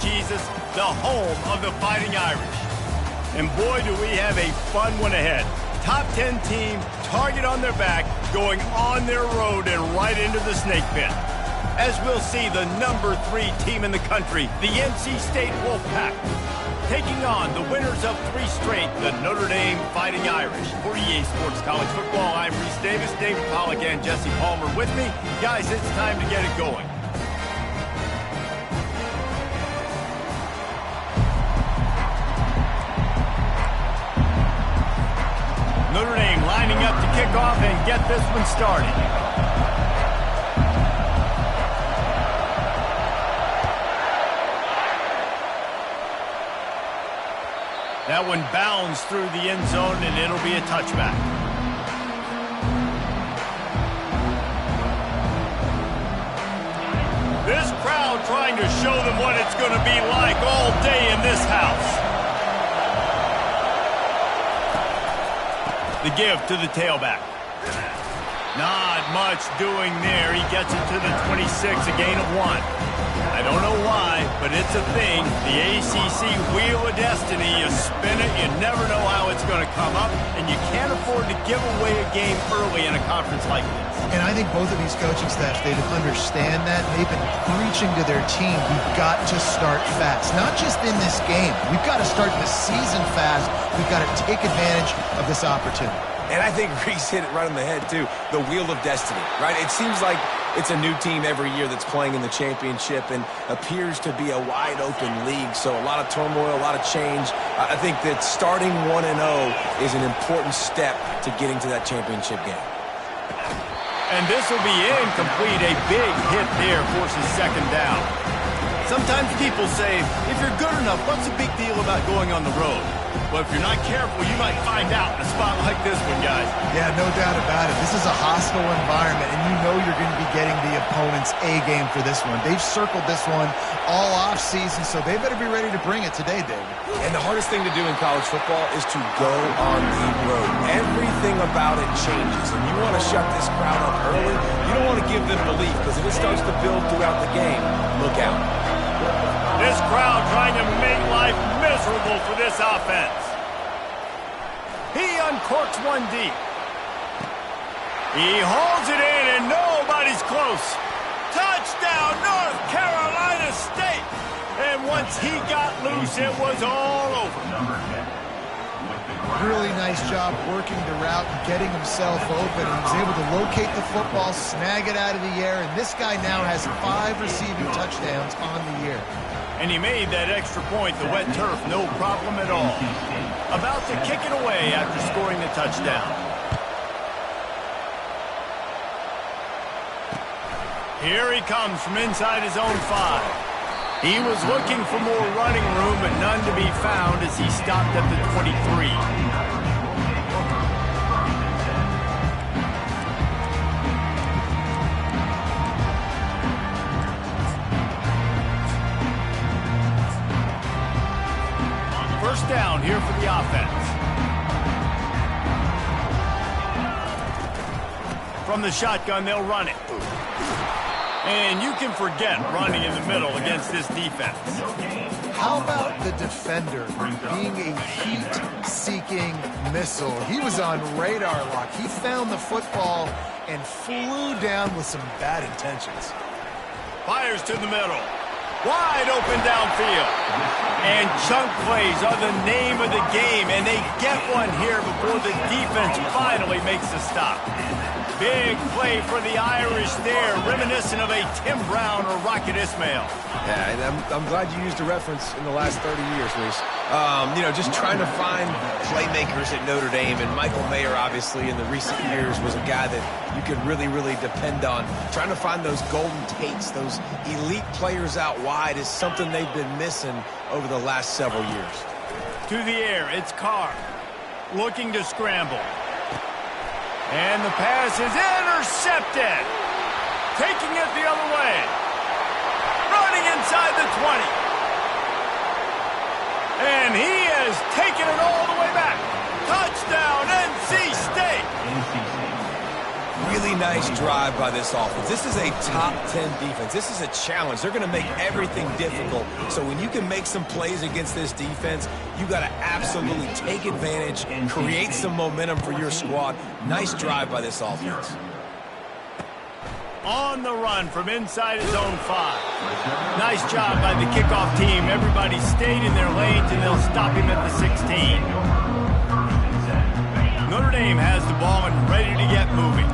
Jesus, the home of the Fighting Irish. And boy, do we have a fun one ahead. Top 10 team, target on their back, going on their road and right into the snake pit. As we'll see, the number 3 team in the country, the NC State Wolfpack, taking on the winners of 3 straight, the Notre Dame Fighting Irish. For EA Sports College Football, I'm Reese Davis, David Pollack, and Jesse Palmer with me. Guys, it's time to get it going. Notre Dame lining up to kick off and get this one started. That one bounds through the end zone, and it'll be a touchback. This crowd trying to show them what it's going to be like all day in this house. The give to the tailback. Not much doing there. He gets it to the 26, a gain of 1. I don't know why, but it's a thing. The ACC Wheel of Destiny, you spin it, you never know how it's going to come up, and you can't afford to give away a game early in a conference like this. And I think both of these coaching staffs, they understand that. They've been preaching to their team, we've got to start fast. Not just in this game. We've got to start the season fast. We've got to take advantage of this opportunity. And I think Reese hit it right on the head, too. The Wheel of Destiny, right? It seems like it's a new team every year that's playing in the championship and appears to be a wide-open league. So a lot of turmoil, a lot of change. I think that starting 1-0 is an important step to getting to that championship game. And this will be incomplete. A big hit there forces second down. Sometimes people say, if you're good enough, what's the big deal about going on the road? Well, if you're not careful, you might find out in a spot like this one, guys. Yeah, no doubt about it. This is a hostile environment, and you know you're going to be getting the opponent's A game for this one. They've circled this one all offseason, so they better be ready to bring it today, David. And the hardest thing to do in college football is to go on the road. Everything about it changes, and you want to shut this crowd up early. You don't want to give them belief, because if it starts to build throughout the game, look out. This crowd trying to make life miserable for this offense. He uncorks one deep. He holds it in, and nobody's close. Touchdown, North Carolina State. And once he got loose, it was all over. Really nice job working the route and getting himself open. He was able to locate the football, snag it out of the air, and this guy now has 5 receiving touchdowns on the year. And he made that extra point, the wet turf, no problem at all. About to kick it away after scoring the touchdown. Here he comes from inside his own 5. He was looking for more running room, but none to be found as he stopped at the 23. First down here for the offense. From the shotgun, they'll run it. And you can forget running in the middle against this defense. How about the defender being a heat-seeking missile? He was on radar lock. He found the football and flew down with some bad intentions. Fires to the middle. Wide open downfield. And chunk plays are the name of the game, and they get one here before the defense finally makes the stop. Big play for the Irish there, reminiscent of a Tim Brown or Rocket Ismail. Yeah, and I'm glad you used a reference in the last 30 years, Reese. You know, just trying to find playmakers at Notre Dame, and Michael Mayer, obviously, in the recent years was a guy that you could really, really depend on. Trying to find those golden takes, those elite players out wide is something they've been missing over the last several years. To the air, it's Carr, looking to scramble. And the pass is intercepted. Taking it the other way. Running inside the 20. And he has taken it all the way back. Touchdown, NC State. Really nice drive by this offense. This is a top 10 defense. This is a challenge. They're going to make everything difficult. So when you can make some plays against this defense, you got to absolutely take advantage and create some momentum for your squad. Nice drive by this offense. On the run from inside his own 5. Nice job by the kickoff team. Everybody stayed in their lanes, and they'll stop him at the 16. Notre Dame has the ball and ready to get moving.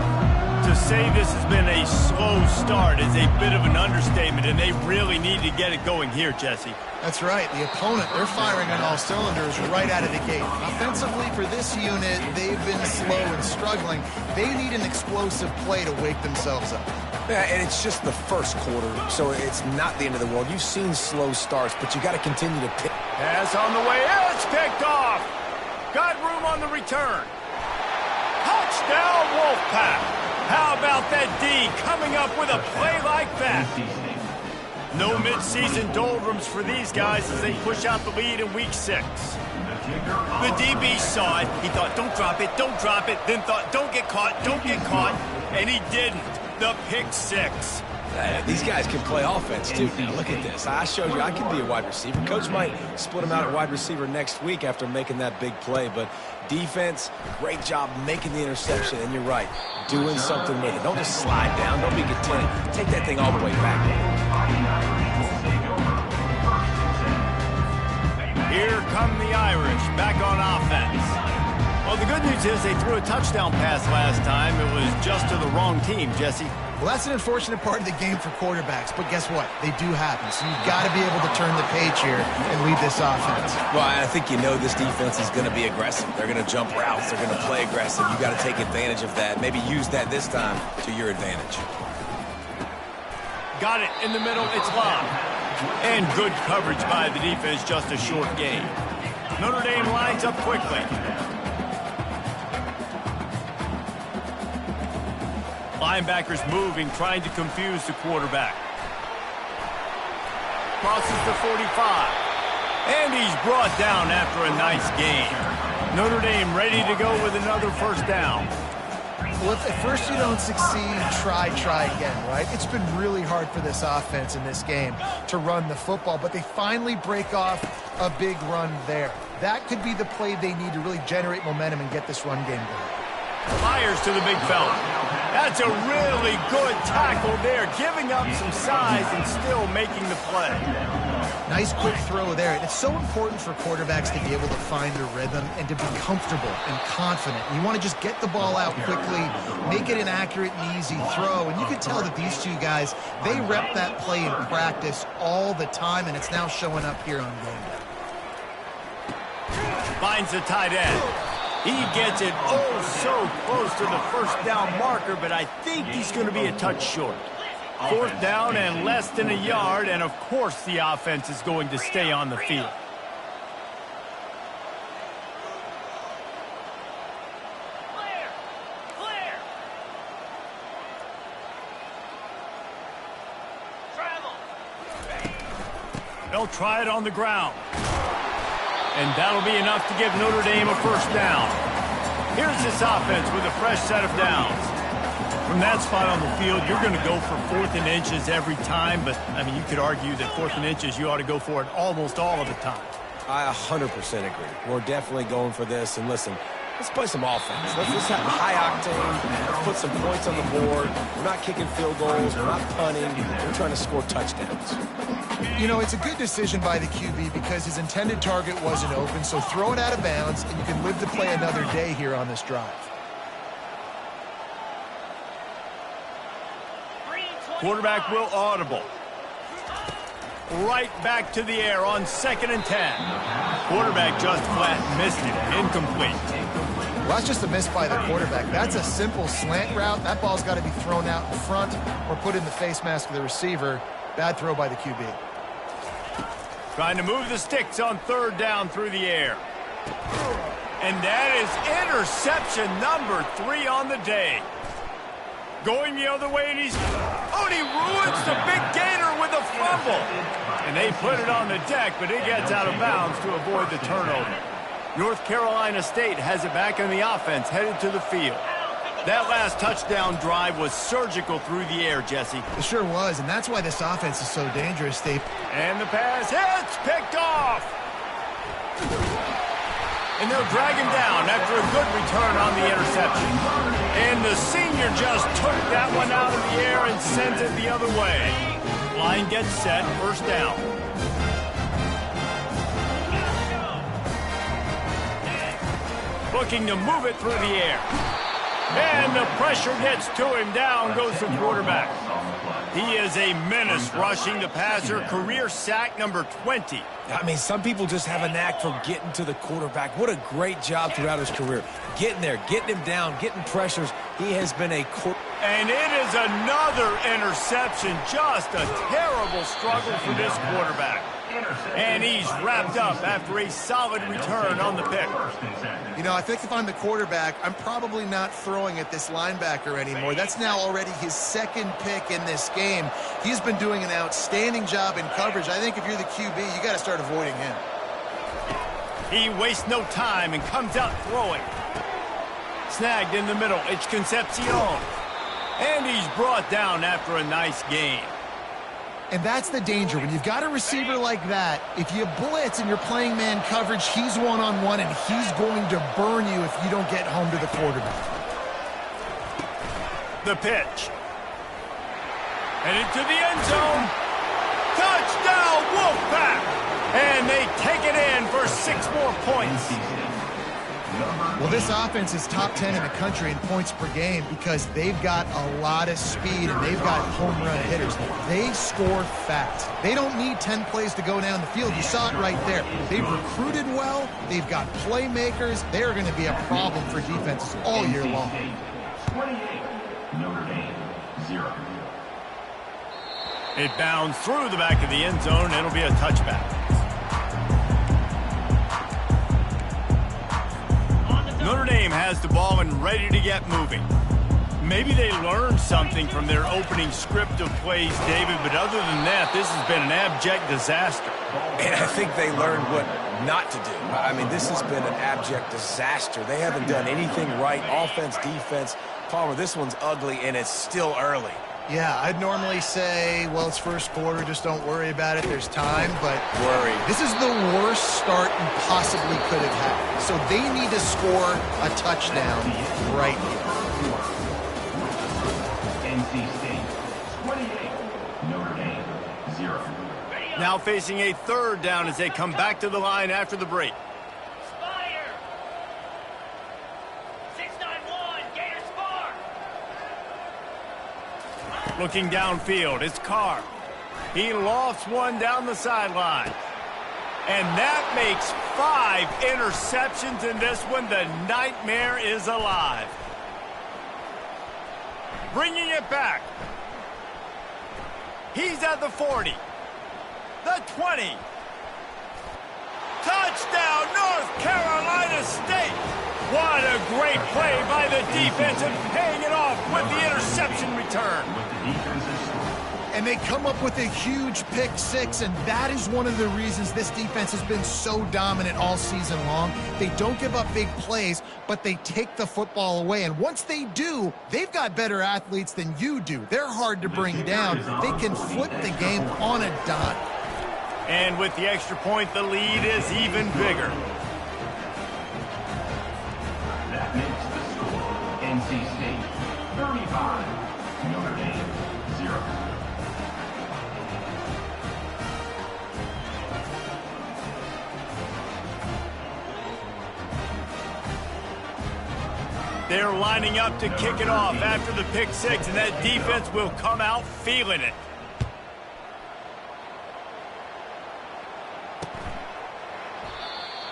To say this has been a slow start is a bit of an understatement, and they really need to get it going here, Jesse. That's right. The opponent, they're firing on all cylinders right out of the gate. Offensively, for this unit, they've been slow and struggling. They need an explosive play to wake themselves up. Yeah, and it's just the first quarter, so it's not the end of the world. You've seen slow starts, but you got to continue to pick. Pass on the way. It's picked off. Got room on the return. Touchdown, Wolfpack. How about that D coming up with a play like that? No midseason doldrums for these guys as they push out the lead in week 6. The DB saw it. He thought, don't drop it, then thought, don't get caught, and he didn't. The pick 6. These guys can play offense, too. Now, look at this. I showed you I can be a wide receiver. Coach might split him out at wide receiver next week after making that big play, but defense, great job making the interception, and you're right, doing something with it. Don't just slide down. Don't be content. Take that thing all the way back. Here come the Irish, back on offense. Well, the good news is they threw a touchdown pass last time. It was just to the wrong team, Jesse. Well, that's an unfortunate part of the game for quarterbacks, but guess what? They do happen, so you've got to be able to turn the page here and lead this offense. Well, I think you know this defense is going to be aggressive. They're going to jump routes. They're going to play aggressive. You got to take advantage of that. Maybe use that this time to your advantage. Got it in the middle. It's locked. And good coverage by the defense, just a short gain. Notre Dame lines up quickly. Linebackers moving, trying to confuse the quarterback. Crosses the 45. And he's brought down after a nice gain. Notre Dame ready to go with another first down. Well, if at first you don't succeed, try again, right? It's been really hard for this offense in this game to run the football, but they finally break off a big run there. That could be the play they need to really generate momentum and get this run game going. Fires to the big fella. That's a really good tackle there, giving up some size and still making the play. Nice quick throw there. And it's so important for quarterbacks to be able to find their rhythm and to be comfortable and confident. You want to just get the ball out quickly, make it an accurate and easy throw. And you can tell that these two guys, they rep that play in practice all the time, and it's now showing up here on game day. Finds the tight end. He gets it so close to the first down marker, but I think he's going to be a touch short. Fourth down and less than a yard, and of course the offense is going to stay on the field. Clear. Travel. They'll try it on the ground. And that'll be enough to give Notre Dame a first down. Here's this offense with a fresh set of downs. From that spot on the field, you're going to go for 4th and inches every time, but, I mean, you could argue that 4th and inches, you ought to go for it almost all of the time. I 100% agree. We're definitely going for this, and listen, let's play some offense. Let's have high octane. Let's put some points on the board. We're not kicking field goals. We're not punting. We're trying to score touchdowns. You know, it's a good decision by the QB because his intended target wasn't open, so throw it out of bounds, and you can live to play another day here on this drive. Quarterback will audible. Right back to the air on 2nd and 10. Quarterback just flat missed it. Incomplete. Well, that's just a miss by the quarterback. That's a simple slant route. That ball's got to be thrown out in front or put in the face mask of the receiver. Bad throw by the QB. Trying to move the sticks on 3rd down through the air. And that is interception number 3 on the day. Going the other way, and he ruins the big gainer with a fumble. And they put it on the deck, but it gets out of bounds to avoid the turnover. North Carolina State has it back on the offense, headed to the field. That last touchdown drive was surgical through the air, Jesse. It sure was, and that's why this offense is so dangerous, Steve. And the pass hits, picked off. And they'll drag him down after a good return on the interception. And the senior just took that one out of the air and sends it the other way. Line gets set, first down. Looking to move it through the air. And the pressure gets to him. Down goes the quarterback. He is a menace rushing the passer. Career sack number 20. I mean, some people just have a knack for getting to the quarterback. What a great job throughout his career. Getting there, getting him down, getting pressures. He has been a... And it is another interception. Just a terrible struggle for this quarterback. And he's wrapped up after a solid return on the pick. You know, I think if I'm the quarterback, I'm probably not throwing at this linebacker anymore. That's now already his second pick in this game. He's been doing an outstanding job in coverage. I think if you're the QB, you got to start avoiding him. He wastes no time and comes out throwing. Snagged in the middle. It's Concepcion. And he's brought down after a nice gain. And that's the danger. When you've got a receiver like that, if you blitz and you're playing man coverage, he's one-on-one, and he's going to burn you if you don't get home to the quarterback. The pitch. And into the end zone. Touchdown, Wolfpack! And they take it in for 6 more points. Well, this offense is top 10 in the country in points per game because they've got a lot of speed and they've got home run hitters. They score fast. They don't need 10 plays to go down the field. You saw it right there. They've recruited well. They've got playmakers. They're going to be a problem for defenses all year long. 28, Notre Dame, 0. It bounds through the back of the end zone. It'll be a touchback. Notre Dame has the ball and ready to get moving. Maybe they learned something from their opening script of plays, David, but other than that, this has been an abject disaster. And I think they learned what not to do. I mean, this has been an abject disaster. They haven't done anything right, offense, defense. Palmer, this one's ugly, and it's still early. Yeah, I'd normally say, well, it's first quarter, just don't worry about it, there's time, but this is the worst start you possibly could have had. So they need to score a touchdown right here. NC State, 28, Notre Dame, 0. Now facing a third down as they come back to the line after the break. Looking downfield, it's Carr. He lofts one down the sideline. And that makes 5 interceptions in this one. The nightmare is alive. Bringing it back. He's at the 40. The 20. Touchdown, North Carolina State. What a great play by the defense and paying it off with the interception return. And they come up with a huge pick 6, and that is one of the reasons this defense has been so dominant all season long. They don't give up big plays, but they take the football away. And once they do, they've got better athletes than you do. They're hard to bring down. They can flip the game on a dime. And with the extra point, the lead is even bigger. That makes the score NC State 35, Notre Dame 0. They're lining up to kick it off after the pick 6, and that defense will come out feeling it.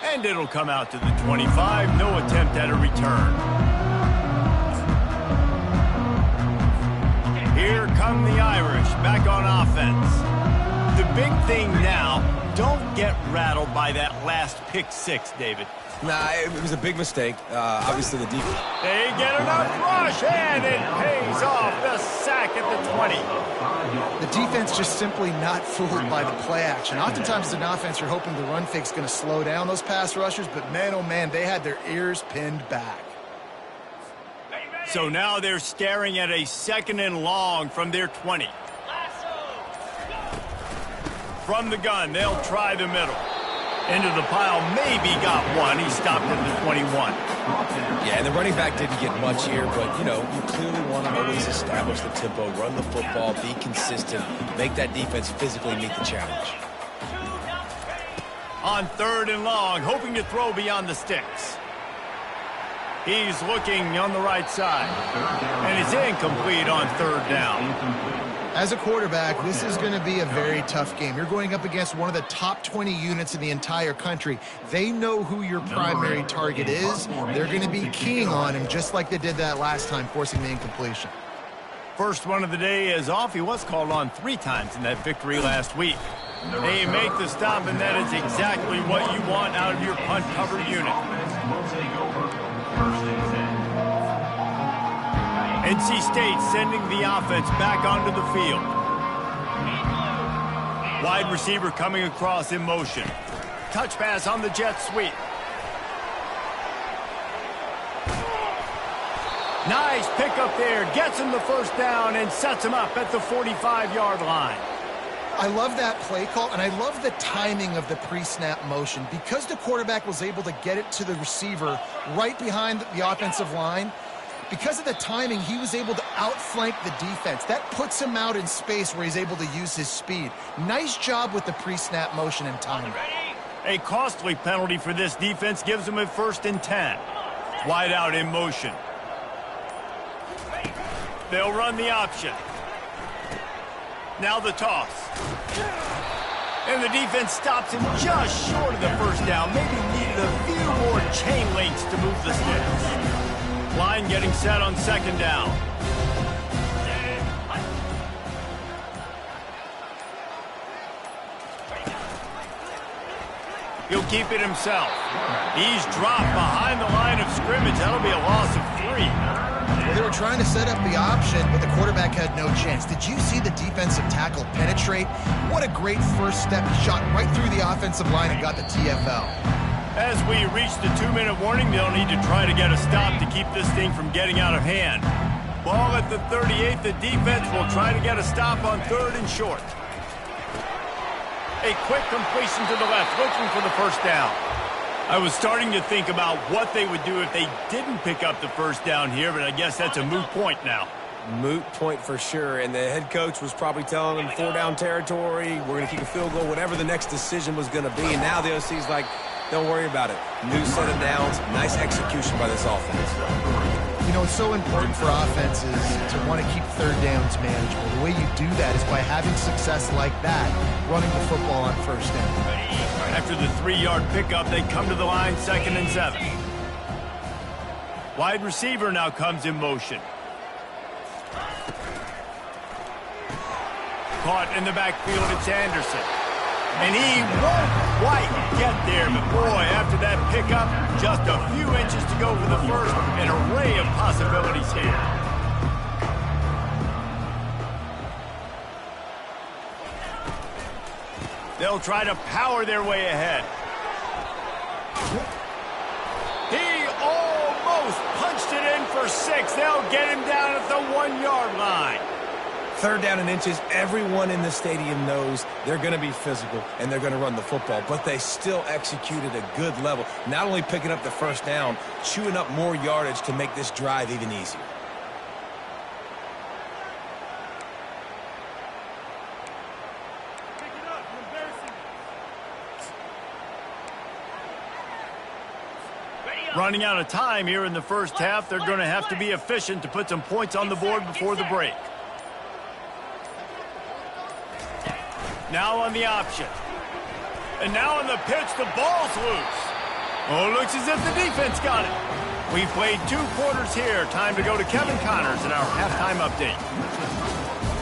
And it'll come out to the 25. No attempt at a return. Here come the Irish back on offense. The big thing now, don't get rattled by that last pick 6, David. Nah, it was a big mistake. Obviously, the defense. They get enough rush, and it pays off. The sack at the 20. The defense just simply not fooled by the play action. Oftentimes, as an offense, you're hoping the run fake's going to slow down those pass rushers, but man, oh man, they had their ears pinned back. So now they're staring at a 2nd and long from their 20. From the gun, they'll try the middle. Into the pile, maybe got one. He stopped at the 21. Yeah, and the running back didn't get much here, but, you clearly want to always establish the tempo, run the football, be consistent, make that defense physically meet the challenge. On 3rd and long, hoping to throw beyond the sticks. He's looking on the right side. And it's incomplete on 3rd down. As a quarterback, this is going to be a very tough game. You're going up against one of the top 20 units in the entire country. They know who your primary target is. They're going to be keying on him just like they did that last time, forcing the incompletion. First one of the day is off. He was called on 3 times in that victory last week. They make the stop, and that is exactly what you want out of your punt-cover unit. NC State sending the offense back onto the field. Wide receiver coming across in motion. Touch pass on the jet sweep. Nice pickup there. Gets him the first down and sets him up at the 45-yard line. I love that play call, and I love the timing of the pre-snap motion. Because the quarterback was able to get it to the receiver right behind the offensive line, because of the timing, he was able to outflank the defense. That puts him out in space where he's able to use his speed. Nice job with the pre-snap motion and timing. A costly penalty for this defense gives him a 1st and 10. Wide out in motion. They'll run the option. Now the toss. And the defense stops him just short of the first down. Maybe needed a few more chain links to move the sticks. Line getting set on 2nd down. He'll keep it himself. He's dropped behind the line of scrimmage. That'll be a loss of 3. Well, they were trying to set up the option, but the quarterback had no chance. Did you see the defensive tackle penetrate? What a great first step. He shot right through the offensive line and got the TFL. As we reach the 2-minute warning, they'll need to try to get a stop to keep this thing from getting out of hand. Ball at the 38. The defense will try to get a stop on 3rd and short. A quick completion to the left, looking for the first down. I was starting to think about what they would do if they didn't pick up the first down here, but I guess that's a moot point now. Moot point for sure, and the head coach was probably telling them 4-down territory, we're going to kick a field goal, whatever the next decision was going to be, and now the OC's like, don't worry about it. New set of downs, nice execution by this offense. It's so important for offenses to want to keep 3rd downs manageable. The way you do that is by having success like that, running the football on 1st down. After the 3-yard pickup, they come to the line 2nd and 7. Wide receiver now comes in motion. Caught in the backfield, it's Anderson. And he won't quite get there, but boy, after that pickup, just a few inches to go for the first, an array of possibilities here. They'll try to power their way ahead. He almost punched it in for 6. They'll get him down at the 1-yard line. 3rd down and inches, everyone in the stadium knows they're going to be physical and they're going to run the football, but they still executed a good level. Not only picking up the first down, chewing up more yardage to make this drive even easier. Running out of time here in the first half, they're going to have to be efficient to put some points on the board before the break. Now on the option. And now on the pitch, the ball's loose. Oh, looks as if the defense got it. We've played 2 quarters here. Time to go to Kevin Connors in our halftime update.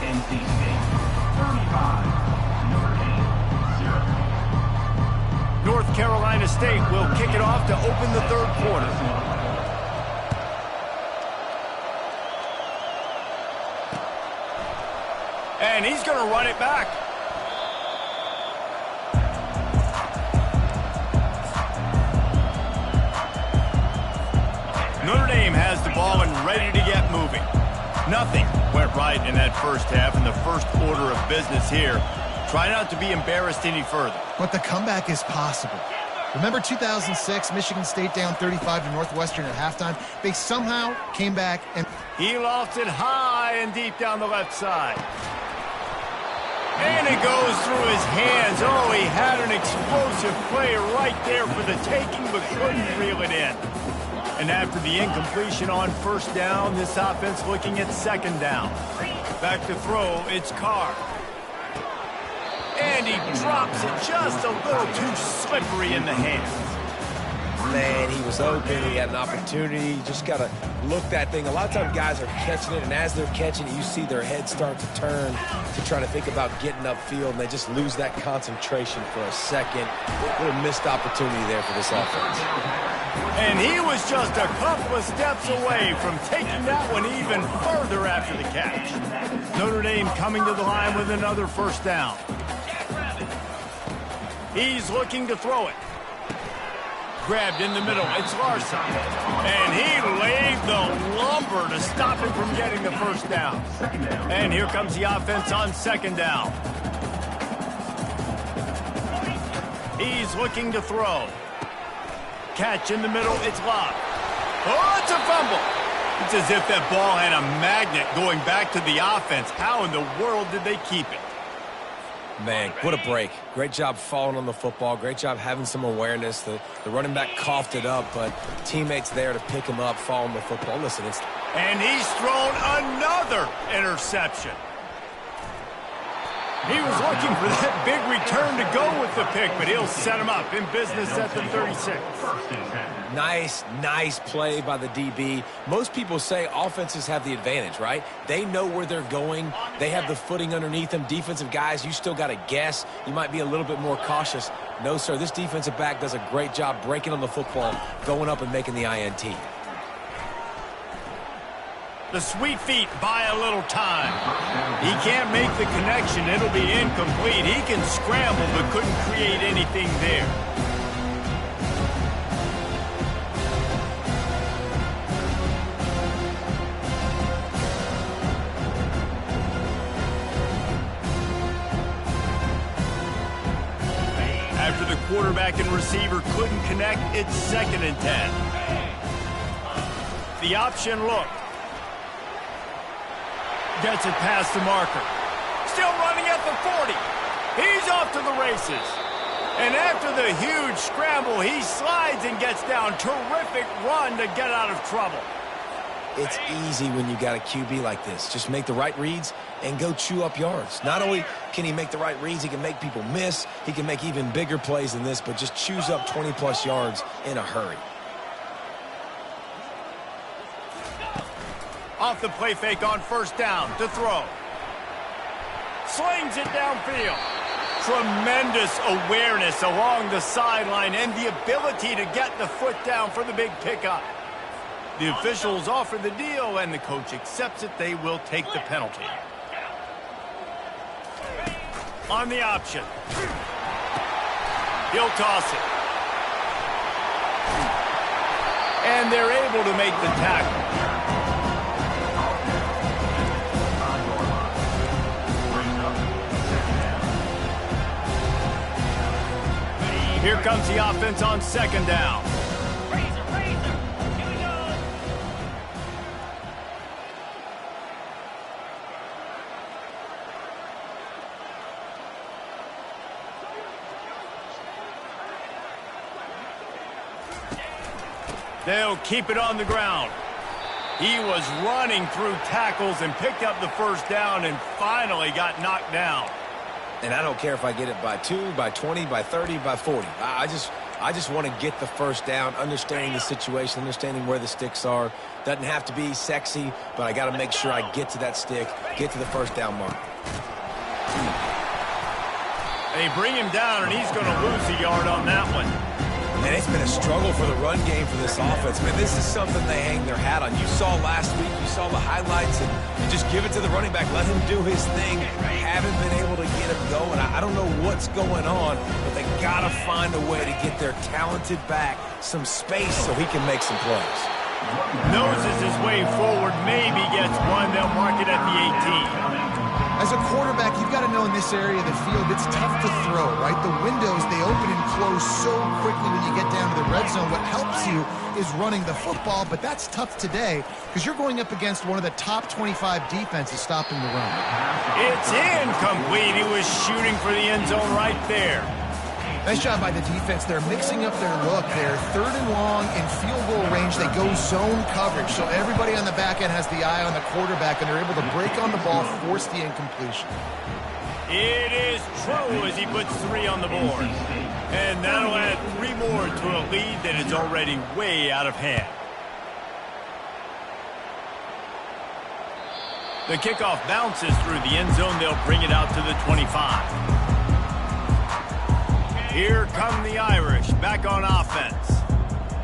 NC State 35, Notre Dame 0. North Carolina State will kick it off to open the 3rd quarter. And he's going to run it back. Notre Dame has the ball and ready to get Nothing went right in that first half, and the first order of business here. Try not to be embarrassed any further. But the comeback is possible. Remember 2006, Michigan State down 35 to Northwestern at halftime? They somehow came back and... He lofts it high and deep down the left side. And it goes through his hands. Oh, he had an explosive play right there for the taking, but couldn't reel it in. And after the incompletion on first down, this offense looking at second down. Back to throw, it's Carr. And he drops it just a little too slippery in the hands. Man, he was open. He had an opportunity. You just got to look that thing. A lot of times guys are catching it, and as they're catching it, you see their head start to turn to try to think about getting upfield, and they just lose that concentration for a second. A little missed opportunity there for this offense. And he was just a couple of steps away from taking that one even further after the catch. Notre Dame coming to the line with another first down. He's looking to throw it. Grabbed in the middle, it's Larson. And he laid the lumber to stop him from getting the first down. And here comes the offense on second down. He's looking to throw. Catch in the middle, it's Locke. Oh, it's a fumble. It's as if that ball had a magnet going back to the offense. How in the world did they keep it? Man, what a break. Great job falling on the football. Great job having some awareness. The running back coughed it up, but teammates there to pick him up, fall on the football. Listen, it's... And he's thrown another interception. He was looking for that big return to go with the pick, but he'll set him up in business at the 36. Nice play by the DB. Most people say offenses have the advantage, right? They know where they're going. They have the footing underneath them. Defensive guys, you still got to guess. You might be a little bit more cautious. No, sir, this defensive back does a great job breaking on the football, going up and making the INT. The sweet feet buy a little time. He can't make the connection. It'll be incomplete. He can scramble but couldn't create anything there. After the quarterback and receiver couldn't connect, it's 2nd and 10. The option look. Gets it past the marker. Still running at the 40. He's off to the races. And after the huge scramble, he slides and gets down. Terrific run to get out of trouble. It's easy when you got a QB like this. Just make the right reads and go chew up yards. Not only can he make the right reads, he can make people miss. He can make even bigger plays than this, but just chews up 20-plus yards in a hurry. Off the play fake on first down to throw. Slings it downfield. Tremendous awareness along the sideline and the ability to get the foot down for the big pickup. The officials offer the deal and the coach accepts it. They will take the penalty. On the option. He'll toss it. And they're able to make the tackle. Here comes the offense on second down. Here we go. They'll keep it on the ground. He was running through tackles and picked up the first down and finally got knocked down. And I don't care if I get it by 2, by 20, by 30, by 40. I just want to get the first down, understanding the situation, understanding where the sticks are. Doesn't have to be sexy, but I got to make sure I get to that stick, get to the first down mark. They bring him down, and he's going to lose a yard on that one. Man, it's been a struggle for the run game for this offense. Man, this is something they hang their hat on. You saw last week, you saw the highlights, and you just give it to the running back. Let him do his thing. Haven't been able to get him going. I don't know what's going on, but they got to find a way to get their talented back some space so he can make some plays. Noses his way forward, maybe gets one. They'll mark it at the 18. As a quarterback, you've got to know in this area of the field, it's tough to throw, right? The windows, they open and close so quickly when you get down to the red zone. What helps you is running the football, but that's tough today because you're going up against one of the top 25 defenses stopping the run. It's incomplete. He was shooting for the end zone right there. Nice job by the defense. They're mixing up their look. They're third and long in field goal range. They go zone coverage. So everybody on the back end has the eye on the quarterback, and they're able to break on the ball, force the incompletion. It is true as he puts 3 on the board. And that'll add 3 more to a lead that is already way out of hand. The kickoff bounces through the end zone. They'll bring it out to the 25. Here come the Irish, back on offense.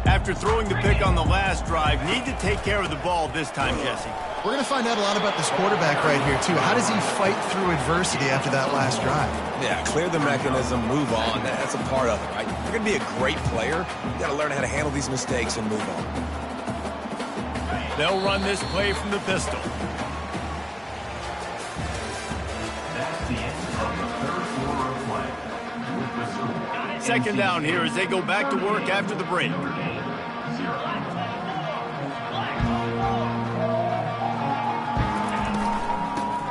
After throwing the pick on the last drive, need to take care of the ball this time, Jesse. We're going to find out a lot about this quarterback right here, too. How does he fight through adversity after that last drive? Yeah, clear the mechanism, move on. That's a part of it, right? You're going to be a great player. You got to learn how to handle these mistakes and move on. They'll run this play from the pistol. That's the end of the third quarter of play. Second down here as they go back to work after the break.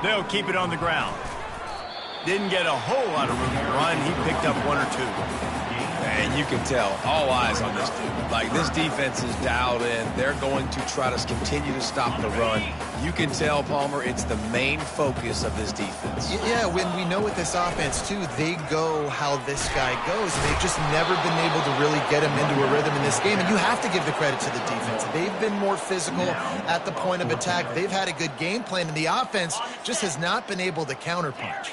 They'll keep it on the ground. Didn't get a whole lot of room to run. He picked up 1 or 2. And you can tell, all eyes on this dude. Like, this defense is dialed in. They're going to try to continue to stop the run. You can tell, Palmer, it's the main focus of this defense. Yeah, when we know with this offense, too, they go how this guy goes. They've just never been able to really get him into a rhythm in this game. And you have to give the credit to the defense. They've been more physical at the point of attack. They've had a good game plan, and the offense just has not been able to counterpunch.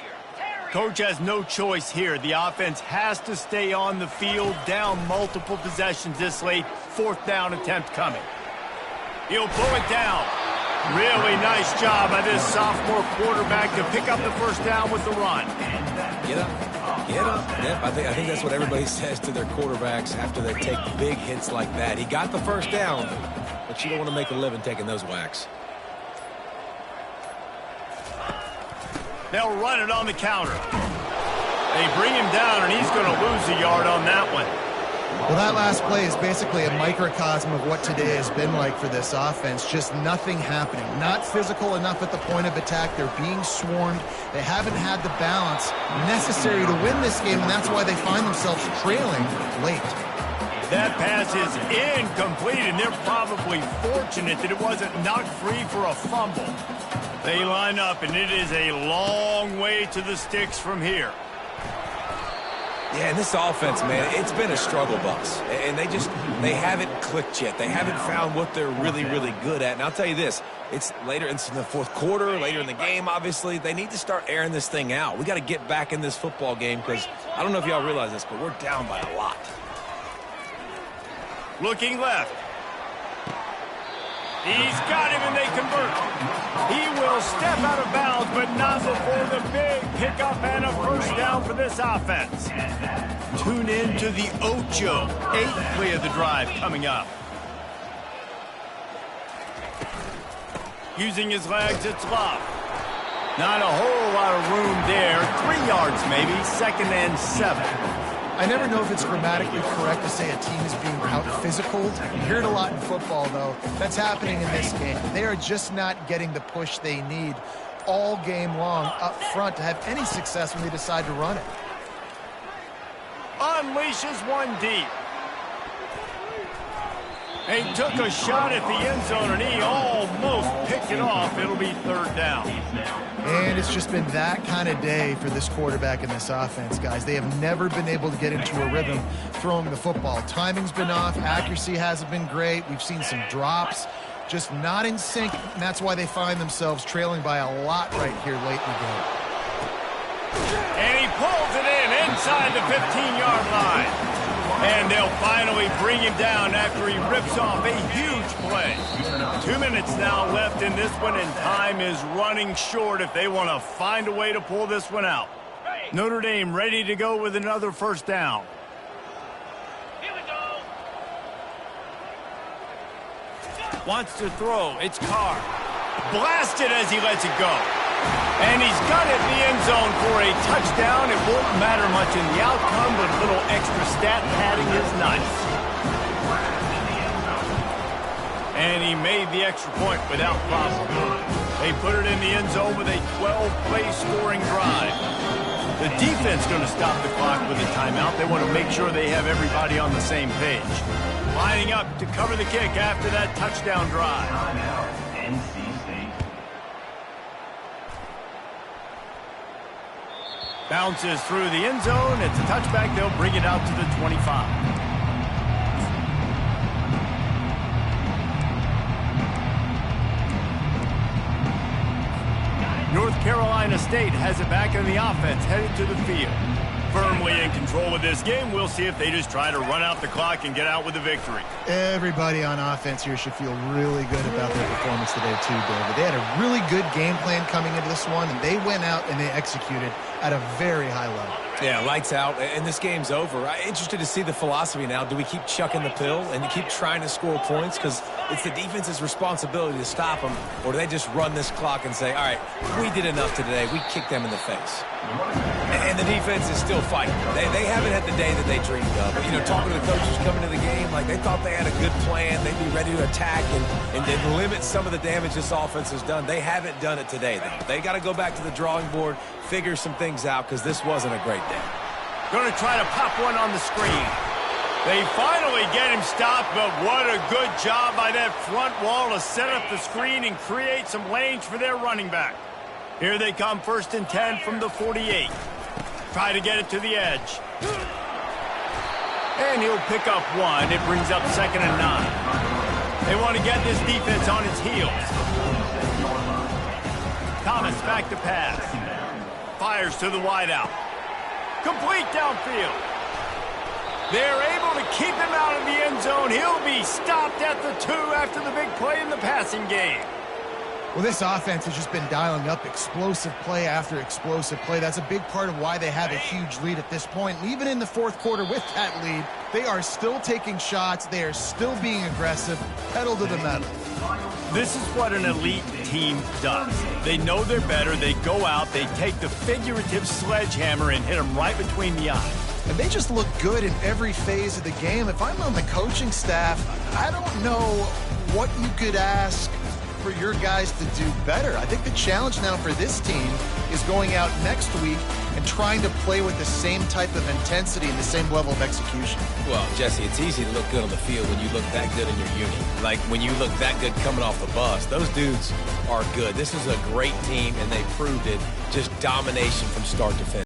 Coach has no choice here. The offense has to stay on the field, down multiple possessions this late. 4th down attempt coming. He'll pull it down. Really nice job by this sophomore quarterback to pick up the first down with the run. Get up. Get up. Yep, I think that's what everybody says to their quarterbacks after they take big hits like that. He got the first down, but you don't want to make a living taking those whacks. They'll run it on the counter. They bring him down, and he's going to lose a yard on that one. Well, that last play is basically a microcosm of what today has been like for this offense. Just nothing happening. Not physical enough at the point of attack. They're being swarmed. They haven't had the balance necessary to win this game, and that's why they find themselves trailing late. That pass is incomplete, and they're probably fortunate that it wasn't knocked free for a fumble. They line up, and it is a long way to the sticks from here. Yeah, and this offense, man, it's been a struggle bus. And they haven't clicked yet. They haven't found what they're really, really good at. And I'll tell you this, it's later in the 4th quarter, later in the game, obviously. They need to start airing this thing out. We got to get back in this football game because I don't know if y'all realize this, but we're down by a lot. Looking left. He's got him, and they convert. He will step out of bounds, but not before the big pickup and a first down for this offense. Tune in to the Ocho. 8th play of the drive coming up. Using his legs, it's Love. Not a whole lot of room there. 3 yards maybe. 2nd and 7. I never know if it's grammatically correct to say a team is being out-physical. You hear it a lot in football, though. That's happening in this game. They are just not getting the push they need all game long up front to have any success when they decide to run it. Unleashes one deep. He took a shot at the end zone, and he almost picked it off. It'll be 3rd down. And it's just been that kind of day for this quarterback and this offense, guys. They have never been able to get into a rhythm throwing the football. Timing's been off. Accuracy hasn't been great. We've seen some drops. Just not in sync, and that's why they find themselves trailing by a lot right here late in the game. And he pulls it in inside the 15-yard line. And they'll finally bring him down after he rips off a huge play. 2 minutes now left in this one, and time is running short if they want to find a way to pull this one out. Notre Dame ready to go with another first down. Wants to throw. It's Carr. Blasted as he lets it go. And he's got it in the end zone for a touchdown. It won't matter much in the outcome, but a little extra stat padding is nice. And he made the extra point without problem. They put it in the end zone with a 12-play scoring drive. The defense going to stop the clock with a timeout. They want to make sure they have everybody on the same page. Lining up to cover the kick after that touchdown drive. Timeout, NC State. Bounces through the end zone. It's a touchback. They'll bring it out to the 25. North Carolina State has it back in the offense, headed to the field. Firmly in control of this game. We'll see if they just try to run out the clock and get out with a victory. Everybody on offense here should feel really good about their performance today too, David. They had a really good game plan coming into this one, and they went out and they executed at a very high level. Yeah, lights out, and this game's over. I'm interested to see the philosophy now. Do we keep chucking the pill and keep trying to score points? Because it's the defense's responsibility to stop them, or do they just run this clock and say, all right, we did enough today. We kicked them in the face. And the defense is still fighting. They haven't had the day that they dreamed of. But, you know, talking to the coaches coming to the game, like they thought they had a good plan. They'd be ready to attack and then limit some of the damage this offense has done. They haven't done it today, though. They got to go back to the drawing board, figure some things out, because this wasn't a great day. Going to try to pop one on the screen. They finally get him stopped, but what a good job by that front wall to set up the screen and create some lanes for their running back. Here they come, 1st and 10 from the 48. Try to get it to the edge. And he'll pick up one. It brings up 2nd and 9. They want to get this defense on its heels. Thomas back to pass. Fires to the wideout. Complete downfield. They're able to keep him out of the end zone. He'll be stopped at the 2 after the big play in the passing game. Well, this offense has just been dialing up explosive play after explosive play. That's a big part of why they have a huge lead at this point. And even in the 4th quarter with that lead, they are still taking shots. They are still being aggressive, pedal to the metal. This is what an elite team does. They know they're better. They go out. They take the figurative sledgehammer and hit them right between the eyes. And they just look good in every phase of the game. If I'm on the coaching staff, I don't know what you could ask for your guys to do better. I think the challenge now for this team is going out next week and trying to play with the same type of intensity and the same level of execution. Well, Jesse, it's easy to look good on the field when you look that good in your uni. Like when you look that good coming off the bus. Those dudes are good. This is a great team, and they proved it. Just domination from start to finish.